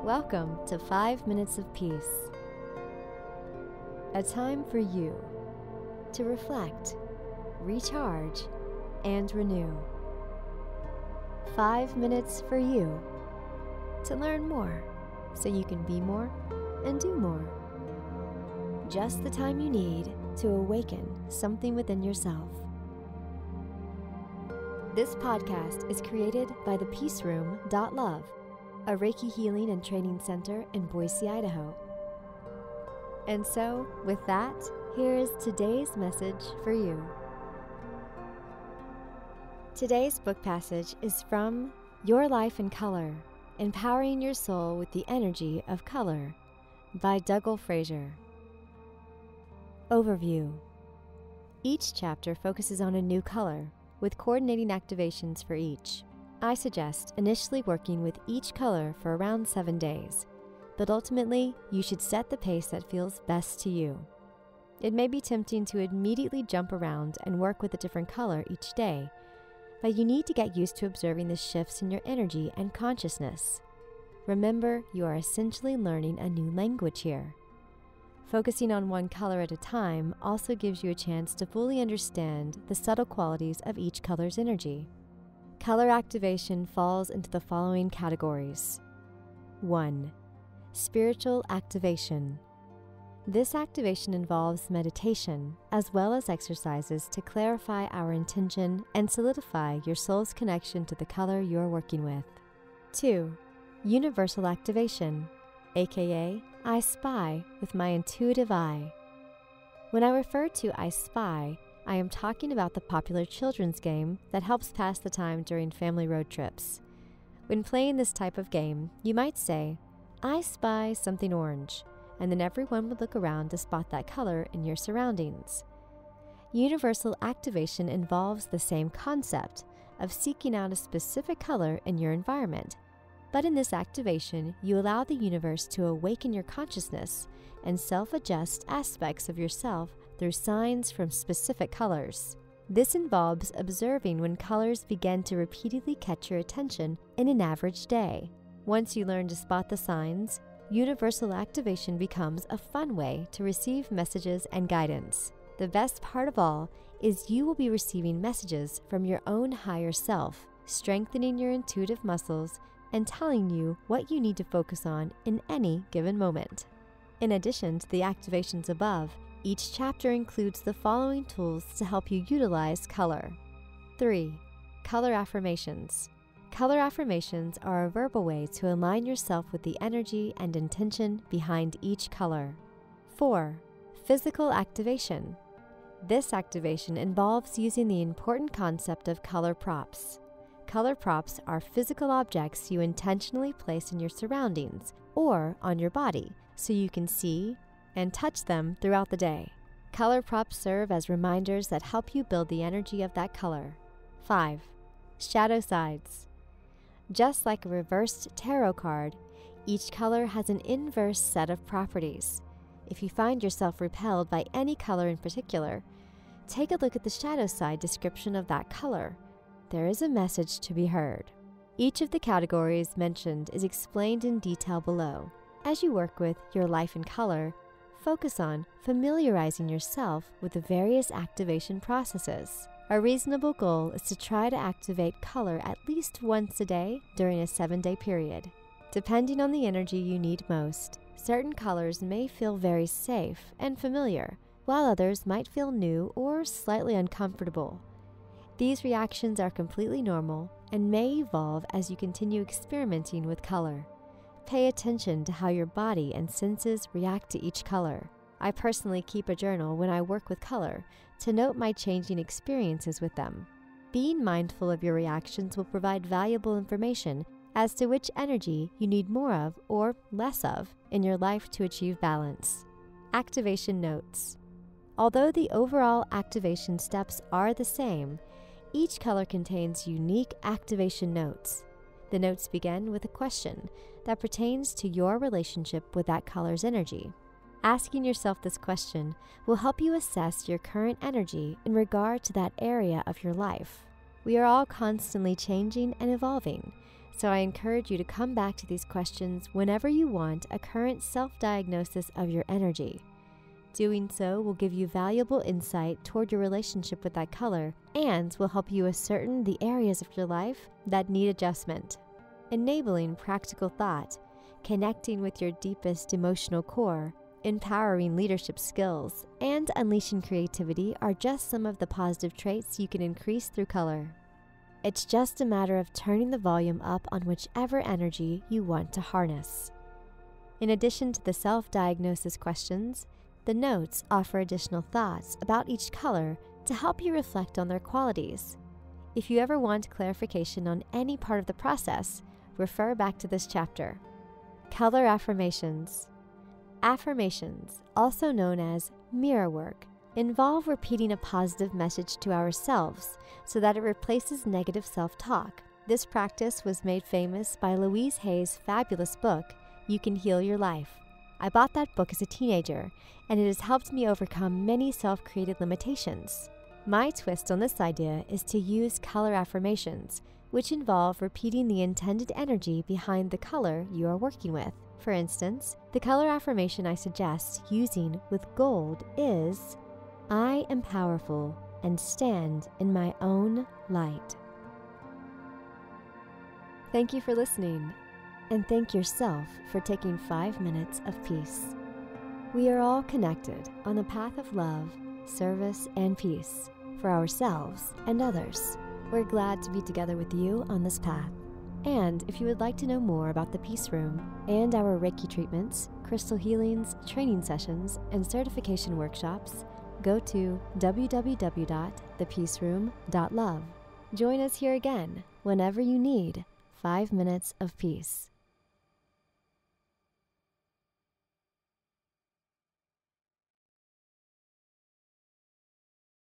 Welcome to 5 Minutes of Peace, a time for you to reflect, recharge, and renew. 5 minutes for you to learn more so you can be more and do more. Just the time you need to awaken something within yourself. This podcast is created by the peaceroom.love, a Reiki healing and training center in Boise, Idaho. And so, with that, here is today's message for you. Today's book passage is from Your Life in Color, Empowering Your Soul with the Energy of Color by Dougall Fraser. Overview. Each chapter focuses on a new color, with coordinating activations for each. I suggest initially working with each color for around 7 days, but ultimately you should set the pace that feels best to you. It may be tempting to immediately jump around and work with a different color each day, but you need to get used to observing the shifts in your energy and consciousness. Remember, you are essentially learning a new language here. Focusing on one color at a time also gives you a chance to fully understand the subtle qualities of each color's energy. Color activation falls into the following categories. 1. Spiritual activation. This activation involves meditation as well as exercises to clarify our intention and solidify your soul's connection to the color you're working with. 2. Universal activation, aka I spy with my intuitive eye. When I refer to I spy, I am talking about the popular children's game that helps pass the time during family road trips. When playing this type of game, you might say, I spy something orange, and then everyone would look around to spot that color in your surroundings. Universal activation involves the same concept of seeking out a specific color in your environment. But in this activation, you allow the universe to awaken your consciousness and self-adjust aspects of yourself through signs from specific colors. This involves observing when colors begin to repeatedly catch your attention in an average day. Once you learn to spot the signs, universal activation becomes a fun way to receive messages and guidance. The best part of all is you will be receiving messages from your own higher self, strengthening your intuitive muscles and telling you what you need to focus on in any given moment. In addition to the activations above, each chapter includes the following tools to help you utilize color. 3. Color affirmations. Color affirmations are a verbal way to align yourself with the energy and intention behind each color. 4. Physical activation. This activation involves using the important concept of color props. Color props are physical objects you intentionally place in your surroundings or on your body so you can see and touch them throughout the day. Color props serve as reminders that help you build the energy of that color. 5. Shadow sides. Just like a reversed tarot card, each color has an inverse set of properties. If you find yourself repelled by any color in particular, take a look at the shadow side description of that color. There is a message to be heard. Each of the categories mentioned is explained in detail below. As you work with Your Life in Color, focus on familiarizing yourself with the various activation processes. A reasonable goal is to try to activate color at least once a day during a 7-day period. Depending on the energy you need most, certain colors may feel very safe and familiar, while others might feel new or slightly uncomfortable. These reactions are completely normal and may evolve as you continue experimenting with color. Pay attention to how your body and senses react to each color. I personally keep a journal when I work with color to note my changing experiences with them. Being mindful of your reactions will provide valuable information as to which energy you need more of or less of in your life to achieve balance. Activation notes. Although the overall activation steps are the same, each color contains unique activation notes. The notes begin with a question that pertains to your relationship with that color's energy. Asking yourself this question will help you assess your current energy in regard to that area of your life. We are all constantly changing and evolving, So I encourage you to come back to these questions whenever you want a current self-diagnosis of your energy. Doing so will give you valuable insight toward your relationship with that color and will help you ascertain the areas of your life that need adjustment. Enabling practical thought, connecting with your deepest emotional core, empowering leadership skills, and unleashing creativity are just some of the positive traits you can increase through color. It's just a matter of turning the volume up on whichever energy you want to harness. In addition to the self-diagnosis questions, the notes offer additional thoughts about each color to help you reflect on their qualities. If you ever want clarification on any part of the process, refer back to this chapter. Color affirmations. Affirmations, also known as mirror work, involve repeating a positive message to ourselves so that it replaces negative self-talk. This practice was made famous by Louise Hay's fabulous book, You Can Heal Your Life. I bought that book as a teenager, and it has helped me overcome many self-created limitations. My twist on this idea is to use color affirmations, which involve repeating the intended energy behind the color you are working with. For instance, the color affirmation I suggest using with gold is, I am powerful and stand in my own light. Thank you for listening, and thank yourself for taking 5 minutes of peace. We are all connected on the path of love, service, and peace for ourselves and others. We're glad to be together with you on this path. And if you would like to know more about the Peace Room and our Reiki treatments, crystal healings, training sessions, and certification workshops, go to www.thepeaceroom.love. Join us here again whenever you need 5 minutes of peace.